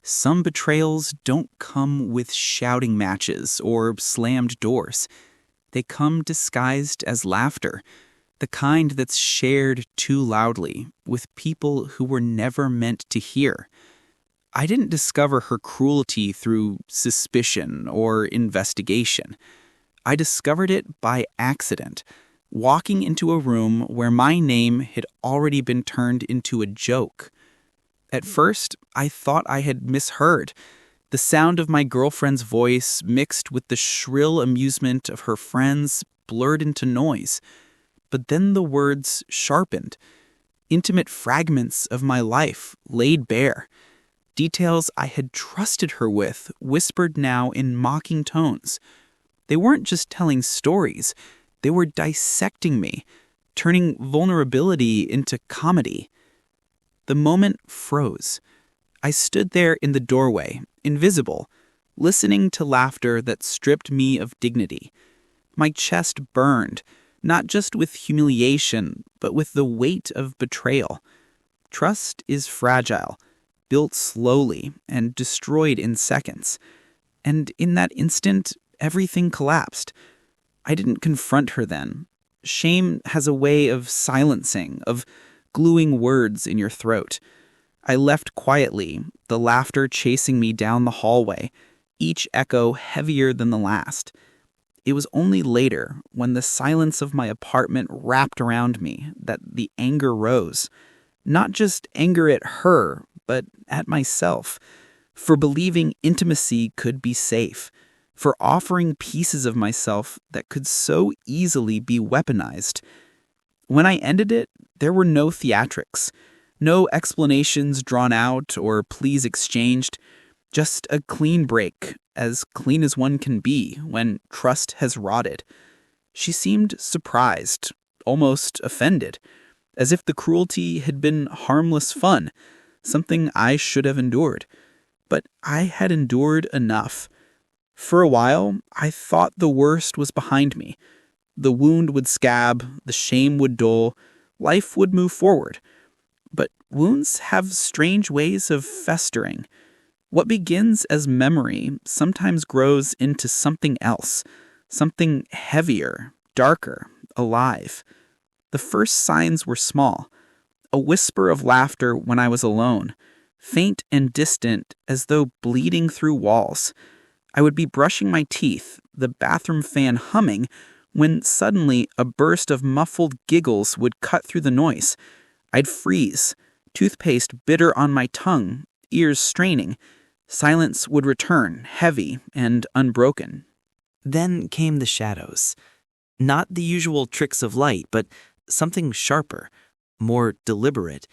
Some betrayals don't come with shouting matches or slammed doors. They come disguised as laughter, the kind that's shared too loudly with people who were never meant to hear. I didn't discover her cruelty through suspicion or investigation. I discovered it by accident, walking into a room where my name had already been turned into a joke. At first, I thought I had misheard. The sound of my girlfriend's voice mixed with the shrill amusement of her friends blurred into noise. But then the words sharpened. Intimate fragments of my life laid bare. Details I had trusted her with whispered now in mocking tones. They weren't just telling stories. They were dissecting me, turning vulnerability into comedy. The moment froze. I stood there in the doorway, invisible, listening to laughter that stripped me of dignity. My chest burned, not just with humiliation, but with the weight of betrayal. Trust is fragile, built slowly and destroyed in seconds. And in that instant, everything collapsed. I didn't confront her then. Shame has a way of silencing, of gluing words in your throat. I left quietly, the laughter chasing me down the hallway, each echo heavier than the last. It was only later, when the silence of my apartment wrapped around me, that the anger rose. Not just anger at her, but at myself, for believing intimacy could be safe, for offering pieces of myself that could so easily be weaponized. When I ended it, there were no theatrics, no explanations drawn out or pleas exchanged, just a clean break, as clean as one can be when trust has rotted. She seemed surprised, almost offended, as if the cruelty had been harmless fun, something I should have endured. But I had endured enough. For a while, I thought the worst was behind me. The wound would scab, the shame would dull, life would move forward. But wounds have strange ways of festering. What begins as memory sometimes grows into something else, something heavier, darker, alive. The first signs were small. A whisper of laughter when I was alone, faint and distant as though bleeding through walls. I would be brushing my teeth, the bathroom fan humming, when suddenly a burst of muffled giggles would cut through the noise. I'd freeze, toothpaste bitter on my tongue, ears straining. Silence would return, heavy and unbroken. Then came the shadows. Not the usual tricks of light, but something sharper, more deliberate.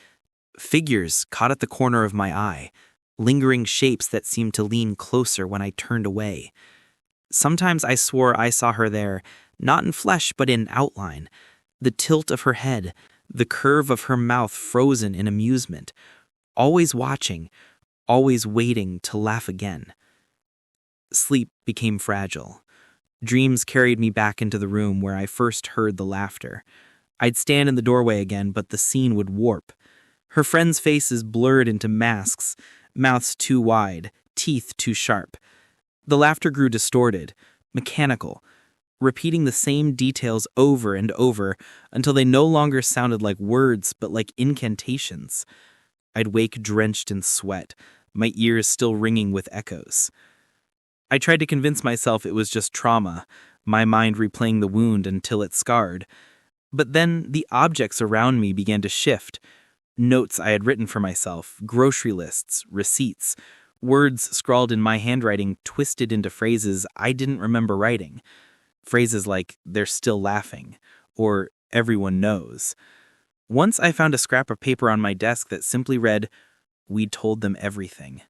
Figures caught at the corner of my eye, lingering shapes that seemed to lean closer when I turned away. Sometimes I swore I saw her there, not in flesh but in outline, the tilt of her head, the curve of her mouth frozen in amusement, always watching, always waiting to laugh again. Sleep became fragile. Dreams carried me back into the room where I first heard the laughter. I'd stand in the doorway again, but the scene would warp. Her friends' faces blurred into masks, mouths too wide, teeth too sharp. The laughter grew distorted, mechanical, repeating the same details over and over until they no longer sounded like words but like incantations. I'd wake drenched in sweat, my ears still ringing with echoes. I tried to convince myself it was just trauma, my mind replaying the wound until it scarred. But then the objects around me began to shift. Notes I had written for myself, grocery lists, receipts, words scrawled in my handwriting twisted into phrases I didn't remember writing. Phrases like, "they're still laughing," or "everyone knows." Once I found a scrap of paper on my desk that simply read, "We told them everything."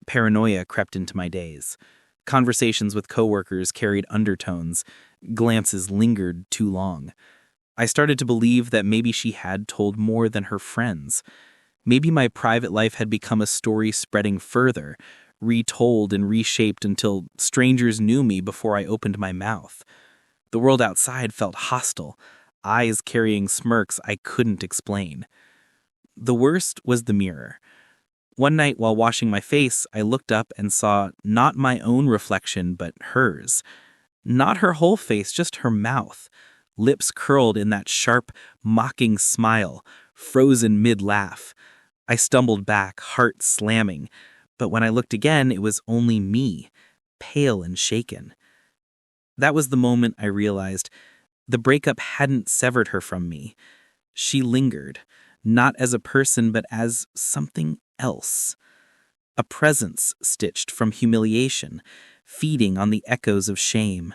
Paranoia crept into my days. Conversations with coworkers carried undertones. Glances lingered too long. I started to believe that maybe she had told more than her friends. Maybe my private life had become a story spreading further, retold and reshaped until strangers knew me before I opened my mouth. The world outside felt hostile, eyes carrying smirks I couldn't explain. The worst was the mirror. One night while washing my face, I looked up and saw not my own reflection, but hers. Not her whole face, just her mouth. Lips curled in that sharp, mocking smile, frozen mid-laugh. I stumbled back, heart slamming. But when I looked again, it was only me, pale and shaken. That was the moment I realized the breakup hadn't severed her from me. She lingered, not as a person, but as something else. A presence stitched from humiliation, feeding on the echoes of shame.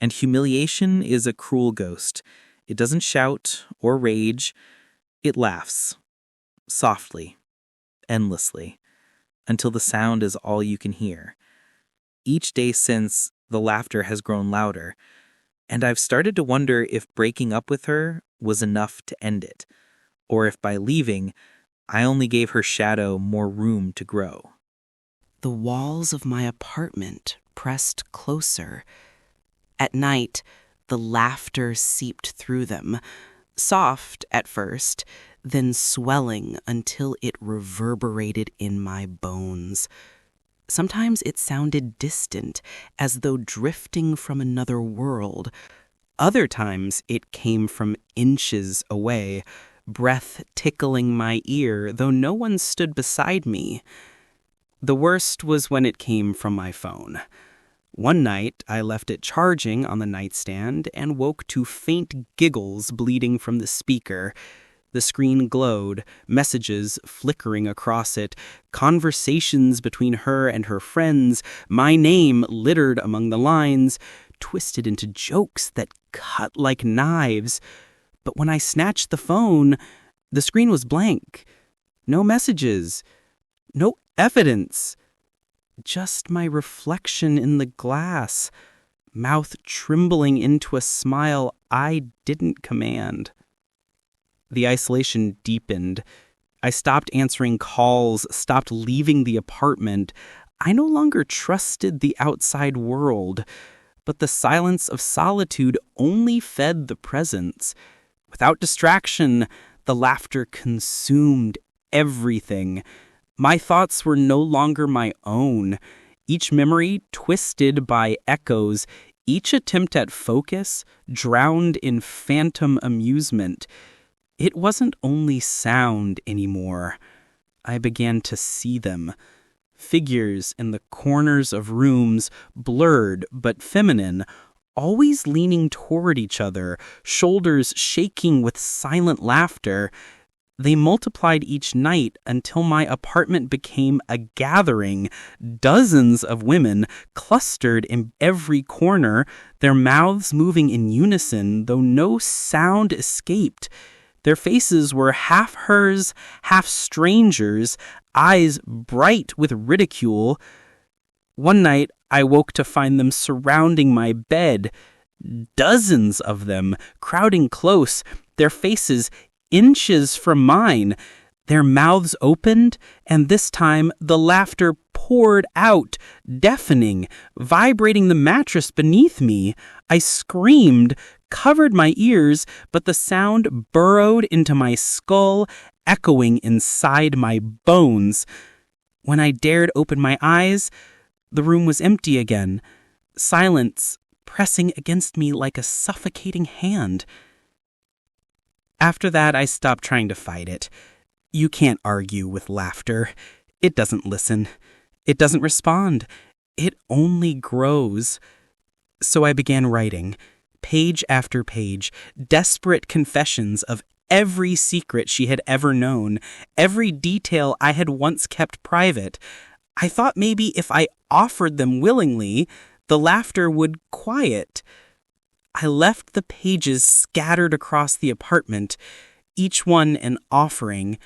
And humiliation is a cruel ghost. It doesn't shout or rage. It laughs, softly, endlessly, until the sound is all you can hear. Each day since, the laughter has grown louder, and I've started to wonder if breaking up with her was enough to end it, or if by leaving, I only gave her shadow more room to grow. The walls of my apartment pressed closer. At night, the laughter seeped through them, soft at first, then swelling until it reverberated in my bones. Sometimes it sounded distant, as though drifting from another world. Other times it came from inches away, breath tickling my ear, though no one stood beside me. The worst was when it came from my phone. One night, I left it charging on the nightstand and woke to faint giggles bleeding from the speaker. The screen glowed, messages flickering across it, conversations between her and her friends, my name littered among the lines, twisted into jokes that cut like knives. But when I snatched the phone, the screen was blank. No messages. No evidence. Just my reflection in the glass, mouth trembling into a smile I didn't command. The isolation deepened. I stopped answering calls, stopped leaving the apartment. I no longer trusted the outside world, but the silence of solitude only fed the presence. Without distraction, the laughter consumed everything. My thoughts were no longer my own. Each memory twisted by echoes, each attempt at focus drowned in phantom amusement. It wasn't only sound anymore. I began to see them. Figures in the corners of rooms, blurred but feminine, always leaning toward each other, shoulders shaking with silent laughter. They multiplied each night until my apartment became a gathering, dozens of women clustered in every corner, their mouths moving in unison, though no sound escaped. Their faces were half hers, half strangers, eyes bright with ridicule. One night, I woke to find them surrounding my bed, dozens of them, crowding close, their faces inches from mine. Their mouths opened, and this time the laughter poured out, deafening, vibrating the mattress beneath me. I screamed, covered my ears, but the sound burrowed into my skull, echoing inside my bones. When I dared open my eyes, the room was empty again, silence pressing against me like a suffocating hand. After that, I stopped trying to fight it. You can't argue with laughter. It doesn't listen. It doesn't respond. It only grows. So I began writing, page after page, desperate confessions of every secret she had ever known, every detail I had once kept private. I thought maybe if I offered them willingly, the laughter would quiet. I left the pages scattered across the apartment, each one an offering,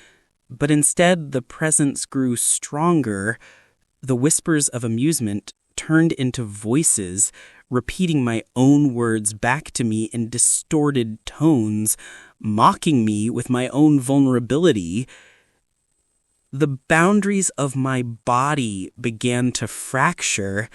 but instead the presence grew stronger. The whispers of amusement turned into voices, repeating my own words back to me in distorted tones, mocking me with my own vulnerability. The boundaries of my body began to fracture.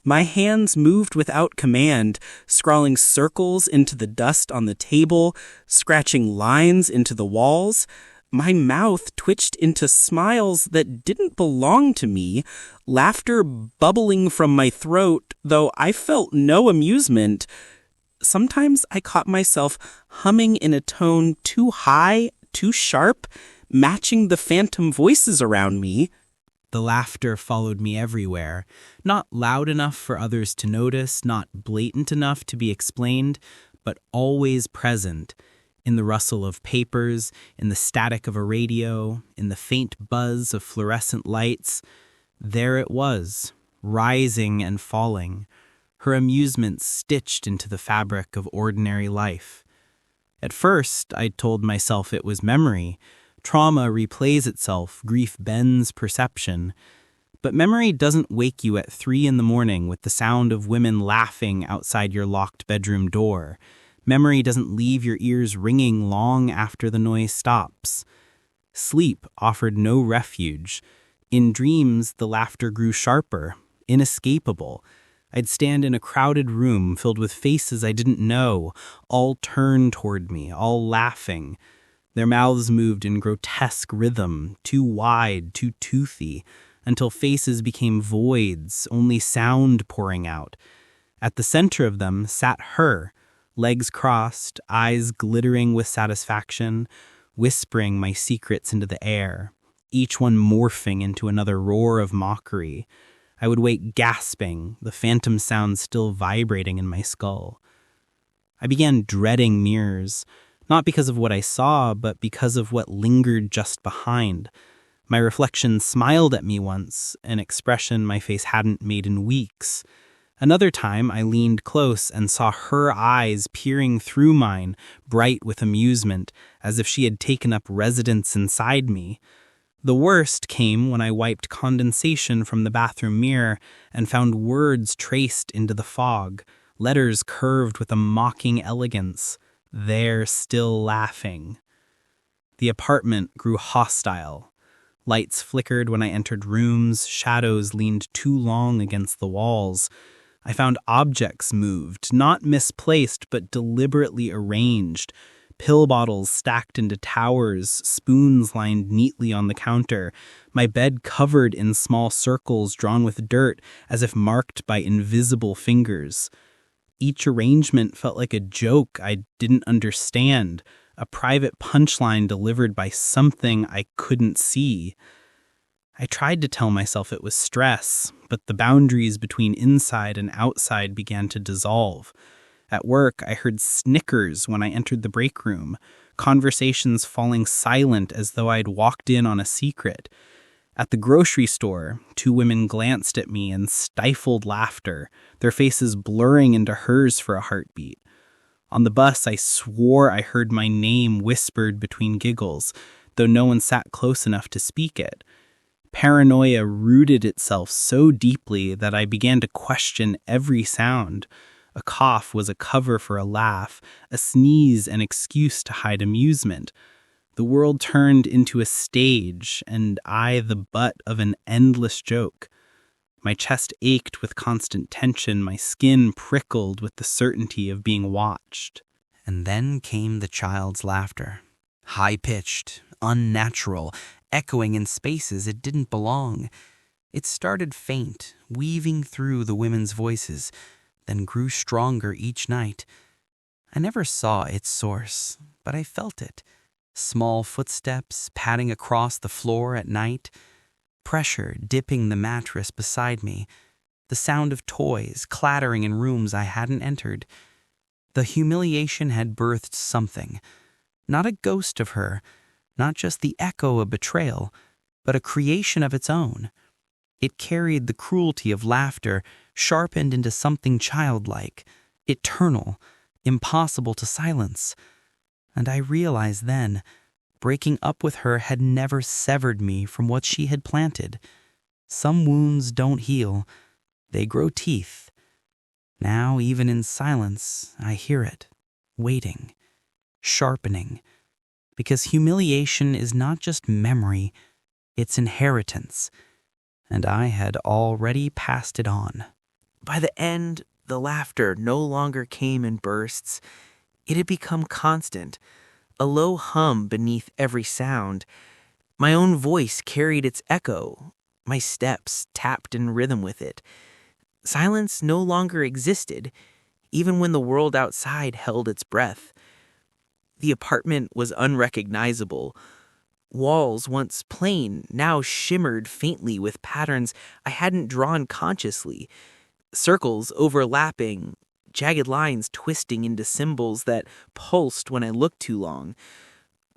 My hands moved without command, scrawling circles into the dust on the table, scratching lines into the walls. My mouth twitched into smiles that didn't belong to me, laughter bubbling from my throat, though I felt no amusement. Sometimes I caught myself humming in a tone too high, too sharp, matching the phantom voices around me. The laughter followed me everywhere, not loud enough for others to notice, not blatant enough to be explained, but always present, in the rustle of papers, in the static of a radio, in the faint buzz of fluorescent lights. There it was, rising and falling, her amusement stitched into the fabric of ordinary life. At first, I told myself it was memory. Trauma replays itself, grief bends perception. But memory doesn't wake you at 3 a.m. with the sound of women laughing outside your locked bedroom door. Memory doesn't leave your ears ringing long after the noise stops. Sleep offered no refuge. In dreams, the laughter grew sharper, inescapable. I'd stand in a crowded room filled with faces I didn't know, all turned toward me, all laughing. Their mouths moved in grotesque rhythm, too wide, too toothy, until faces became voids, only sound pouring out. At the center of them sat her, legs crossed, eyes glittering with satisfaction, whispering my secrets into the air, each one morphing into another roar of mockery. I would wake gasping, the phantom sound still vibrating in my skull. I began dreading mirrors, not because of what I saw, but because of what lingered just behind. My reflection smiled at me once, an expression my face hadn't made in weeks. Another time, I leaned close and saw her eyes peering through mine, bright with amusement, as if she had taken up residence inside me. The worst came when I wiped condensation from the bathroom mirror and found words traced into the fog, letters curved with a mocking elegance. They're still laughing. The apartment grew hostile. Lights flickered when I entered rooms, shadows leaned too long against the walls. I found objects moved, not misplaced, but deliberately arranged. Pill bottles stacked into towers, spoons lined neatly on the counter, my bed covered in small circles drawn with dirt as if marked by invisible fingers. Each arrangement felt like a joke I didn't understand, a private punchline delivered by something I couldn't see. I tried to tell myself it was stress, but the boundaries between inside and outside began to dissolve. At work, I heard snickers when I entered the break room, conversations falling silent as though I'd walked in on a secret. At the grocery store, 2 women glanced at me in stifled laughter, their faces blurring into hers for a heartbeat. On the bus, I swore I heard my name whispered between giggles, though no one sat close enough to speak it. Paranoia rooted itself so deeply that I began to question every sound. A cough was a cover for a laugh, a sneeze an excuse to hide amusement. The world turned into a stage, and I the butt of an endless joke. My chest ached with constant tension, my skin prickled with the certainty of being watched. And then came the child's laughter. High-pitched, unnatural, echoing in spaces it didn't belong. It started faint, weaving through the women's voices, then grew stronger each night. I never saw its source, but I felt it. Small footsteps padding across the floor at night, pressure dipping the mattress beside me, the sound of toys clattering in rooms I hadn't entered. The humiliation had birthed something, not a ghost of her, not just the echo of betrayal, but a creation of its own. It carried the cruelty of laughter, sharpened into something childlike, eternal, impossible to silence. And I realized then, breaking up with her had never severed me from what she had planted. Some wounds don't heal, they grow teeth. Now, even in silence, I hear it, waiting, sharpening, because humiliation is not just memory, it's inheritance, and I had already passed it on. By the end, the laughter no longer came in bursts. It had become constant, a low hum beneath every sound. My own voice carried its echo. My steps tapped in rhythm with it. Silence no longer existed, even when the world outside held its breath. The apartment was unrecognizable. Walls, once plain, now shimmered faintly with patterns I hadn't drawn consciously. Circles overlapping, jagged lines twisting into symbols that pulsed when I looked too long.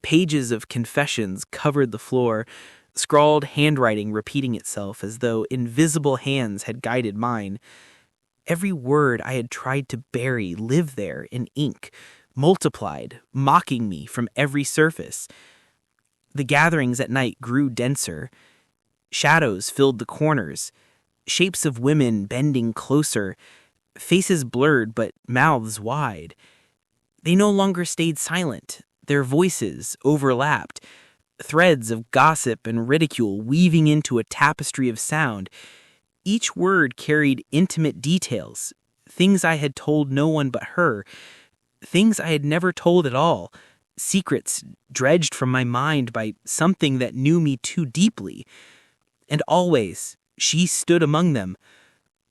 Pages of confessions covered the floor, scrawled handwriting repeating itself as though invisible hands had guided mine. Every word I had tried to bury lived there in ink, multiplied, mocking me from every surface. The gatherings at night grew denser. Shadows filled the corners, shapes of women bending closer, faces blurred but mouths wide. They no longer stayed silent. Their voices overlapped, threads of gossip and ridicule weaving into a tapestry of sound. Each word carried intimate details, things I had told no one but her, things I had never told at all, secrets dredged from my mind by something that knew me too deeply. And always, she stood among them.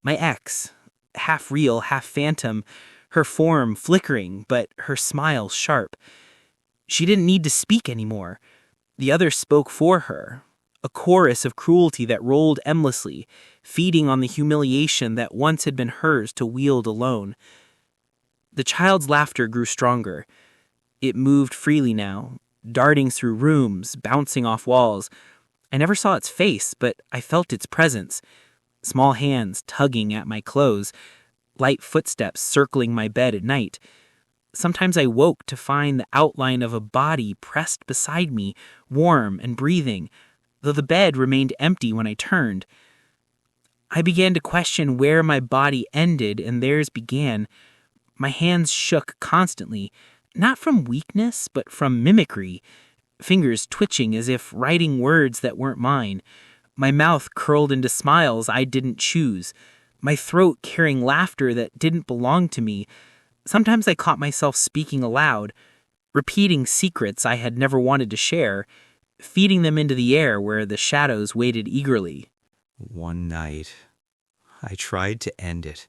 My ex, half real, half phantom, her form flickering, but her smile sharp. She didn't need to speak anymore. The others spoke for her, a chorus of cruelty that rolled endlessly, feeding on the humiliation that once had been hers to wield alone. The child's laughter grew stronger. It moved freely now, darting through rooms, bouncing off walls. I never saw its face, but I felt its presence. Small hands tugging at my clothes, light footsteps circling my bed at night. Sometimes I woke to find the outline of a body pressed beside me, warm and breathing, though the bed remained empty when I turned. I began to question where my body ended and theirs began. My hands shook constantly, not from weakness, but from mimicry, fingers twitching as if writing words that weren't mine. My mouth curled into smiles I didn't choose, my throat carrying laughter that didn't belong to me. Sometimes I caught myself speaking aloud, repeating secrets I had never wanted to share, feeding them into the air where the shadows waited eagerly. One night, I tried to end it.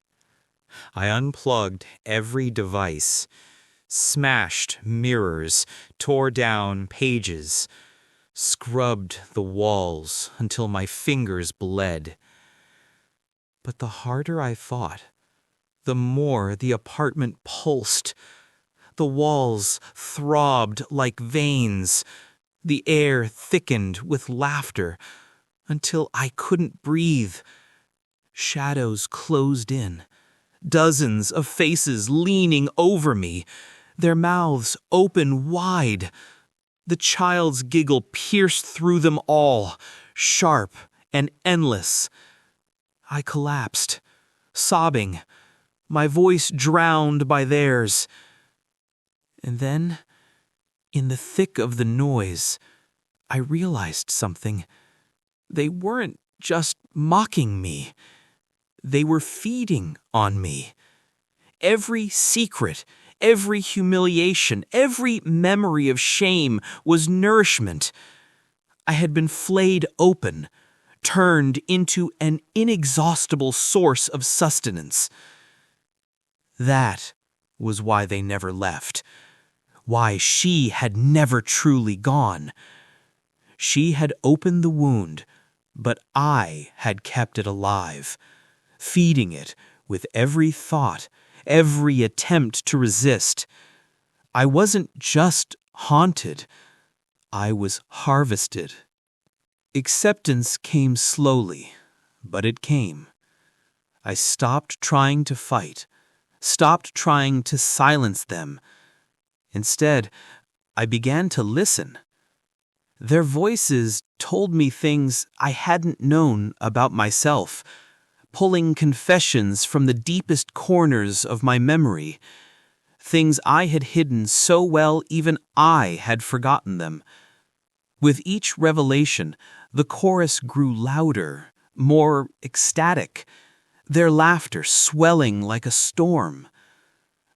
I unplugged every device, smashed mirrors, tore down pages, scrubbed the walls until my fingers bled. But the harder I fought, the more the apartment pulsed. The walls throbbed like veins. The air thickened with laughter until I couldn't breathe. Shadows closed in, dozens of faces leaning over me, their mouths open wide. The child's giggle pierced through them all, sharp and endless. I collapsed, sobbing, my voice drowned by theirs. And then, in the thick of the noise, I realized something. They weren't just mocking me. They were feeding on me. Every secret, every humiliation, every memory of shame was nourishment. I had been flayed open, turned into an inexhaustible source of sustenance. That was why they never left, why she had never truly gone. She had opened the wound, but I had kept it alive, feeding it with every thought, every attempt to resist. I wasn't just haunted, I was harvested. Acceptance came slowly, but it came. I stopped trying to fight, stopped trying to silence them. Instead, I began to listen. Their voices told me things I hadn't known about myself, pulling confessions from the deepest corners of my memory, things I had hidden so well even I had forgotten them. With each revelation, the chorus grew louder, more ecstatic, their laughter swelling like a storm.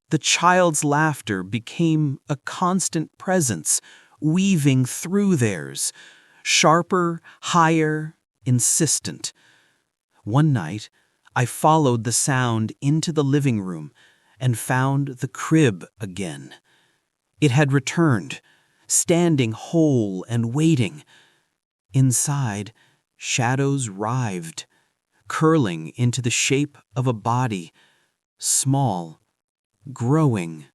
The child's laughter became a constant presence, weaving through theirs, sharper, higher, insistent. One night, I followed the sound into the living room and found the crib again. It had returned, standing whole and waiting. Inside, shadows writhed, curling into the shape of a body, small, growing,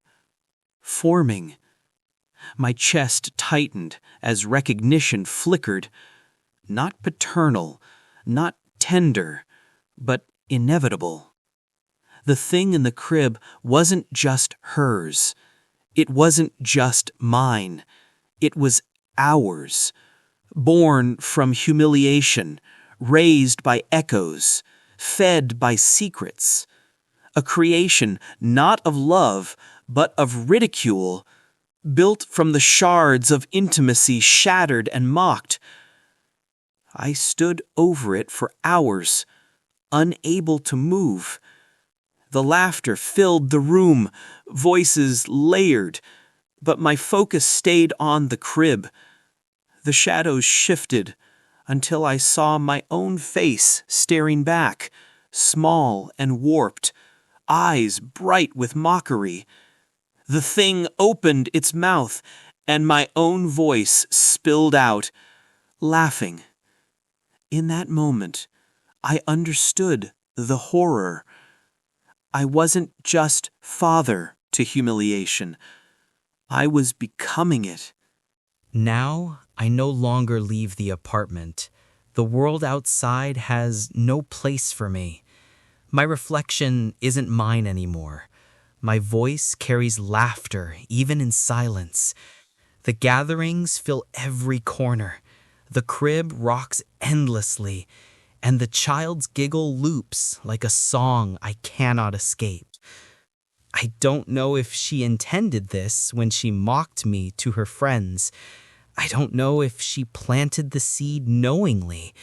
forming. My chest tightened as recognition flickered, not paternal, not tender, but inevitable. The thing in the crib wasn't just hers. It wasn't just mine. It was ours, born from humiliation, raised by echoes, fed by secrets. A creation not of love, but of ridicule, built from the shards of intimacy shattered and mocked. I stood over it for hours, unable to move. The laughter filled the room, voices layered, but my focus stayed on the crib. The shadows shifted until I saw my own face staring back, small and warped, eyes bright with mockery. The thing opened its mouth, and my own voice spilled out, laughing. In that moment, I understood the horror. I wasn't just father to humiliation. I was becoming it. Now, I no longer leave the apartment. The world outside has no place for me. My reflection isn't mine anymore. My voice carries laughter, even in silence. The gatherings fill every corner. The crib rocks endlessly, and the child's giggle loops like a song I cannot escape. I don't know if she intended this when she mocked me to her friends. I don't know if she planted the seed knowingly,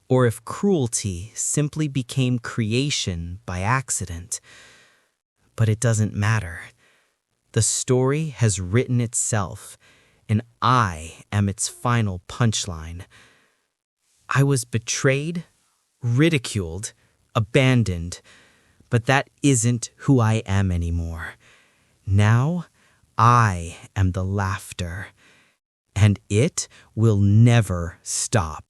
or if cruelty simply became creation by accident. But it doesn't matter. The story has written itself, and I am its final punchline. I was betrayed, ridiculed, abandoned, but that isn't who I am anymore. Now, I am the laughter, and it will never stop.